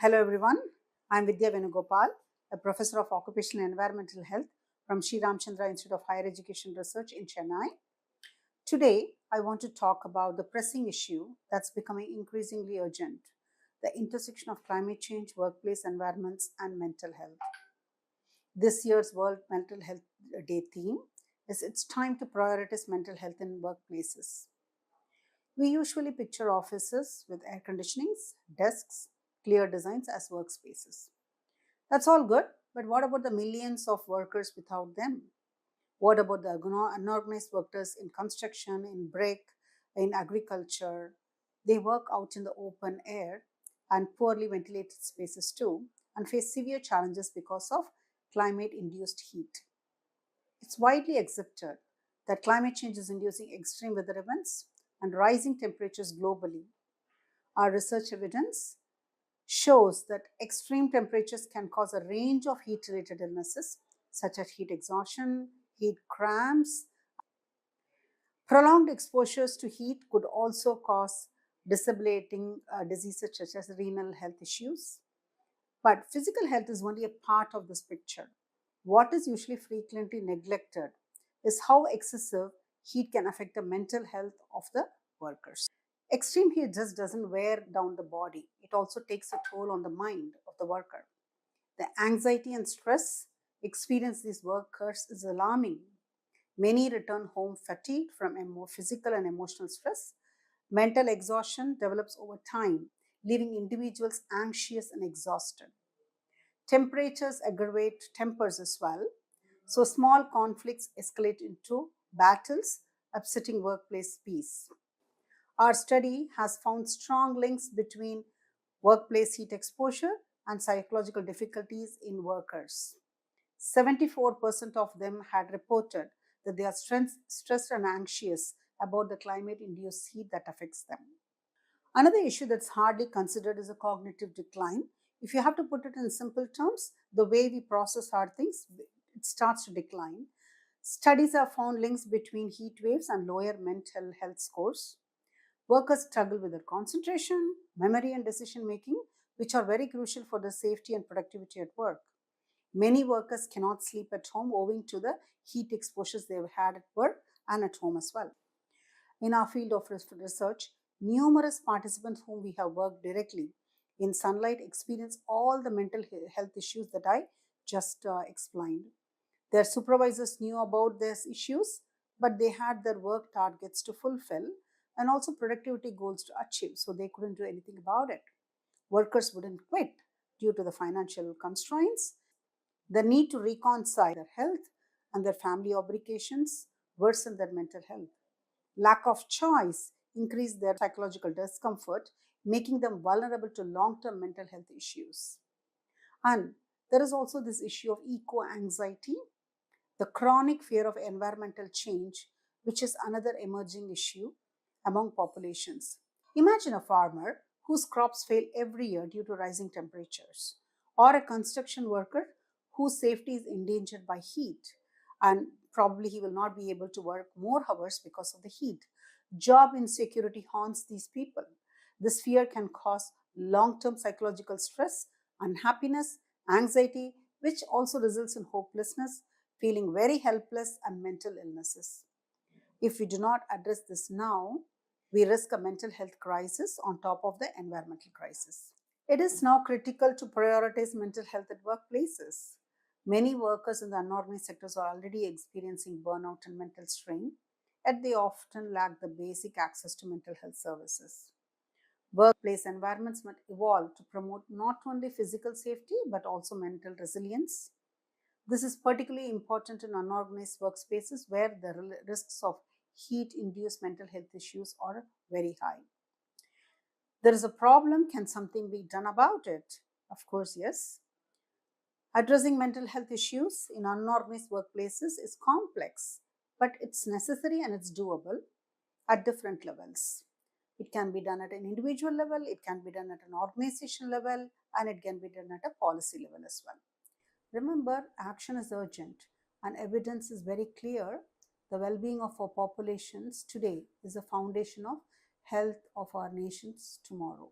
Hello everyone, I am Vidya Venugopal, a professor of occupational and environmental health from Sri Ramchandra Institute of Higher Education Research in Chennai. Today, I want to talk about the pressing issue that's becoming increasingly urgent, the intersection of climate change, workplace environments, and mental health. This year's World Mental Health Day theme is It's Time to Prioritize Mental Health in Workplaces. We usually picture offices with air conditionings, desks, clear designs as workspaces. That's all good, but what about the millions of workers without them? What about the unorganized workers in construction, in brick, in agriculture? They work out in the open air and poorly ventilated spaces too, and face severe challenges because of climate-induced heat. It's widely accepted that climate change is inducing extreme weather events and rising temperatures globally. Our research evidence shows that extreme temperatures can cause a range of heat-related illnesses such as heat exhaustion, heat cramps. Prolonged exposures to heat could also cause debilitating diseases such as renal health issues. But physical health is only a part of this picture. What is usually frequently neglected is how excessive heat can affect the mental health of the workers. Extreme heat just doesn't wear down the body. It also takes a toll on the mind of the worker. The anxiety and stress experienced these workers is alarming. Many return home fatigued from physical and emotional stress. Mental exhaustion develops over time, leaving individuals anxious and exhausted. Temperatures aggravate tempers as well. So small conflicts escalate into battles, upsetting workplace peace. Our study has found strong links between workplace heat exposure and psychological difficulties in workers. 74% of them had reported that they are stressed and anxious about the climate-induced heat that affects them. Another issue that's hardly considered is a cognitive decline. If you have to put it in simple terms, the way we process hard things, it starts to decline. Studies have found links between heat waves and lower mental health scores. Workers struggle with their concentration, memory, and decision making, which are very crucial for their safety and productivity at work. Many workers cannot sleep at home owing to the heat exposures they've had at work and at home as well. In our field of research, numerous participants whom we have worked directly in sunlight experience all the mental health issues that I just explained. Their supervisors knew about these issues, but they had their work targets to fulfill and also productivity goals to achieve, so they couldn't do anything about it. Workers wouldn't quit due to the financial constraints. The need to reconcile their health and their family obligations worsened their mental health. Lack of choice increased their psychological discomfort, making them vulnerable to long-term mental health issues. And there is also this issue of eco-anxiety, the chronic fear of environmental change, which is another emerging issue among populations. Imagine a farmer whose crops fail every year due to rising temperatures, or a construction worker whose safety is endangered by heat, and probably he will not be able to work more hours because of the heat. Job insecurity haunts these people. This fear can cause long-term psychological stress, unhappiness, anxiety, which also results in hopelessness, feeling very helpless, and mental illnesses. If we do not address this now, we risk a mental health crisis on top of the environmental crisis. It is now critical to prioritize mental health at workplaces. Many workers in the unorganized sectors are already experiencing burnout and mental strain, yet they often lack the basic access to mental health services. Workplace environments must evolve to promote not only physical safety but also mental resilience. This is particularly important in unorganized workspaces where the risks of heat-induced mental health issues are very high. There is a problem. Can something be done about it? Of course, yes. Addressing mental health issues in unorganized workplaces is complex, but it's necessary and it's doable at different levels. It can be done at an individual level, it can be done at an organization level, and it can be done at a policy level as well. Remember, action is urgent and evidence is very clear. The well-being of our populations today is the foundation of health of our nations tomorrow.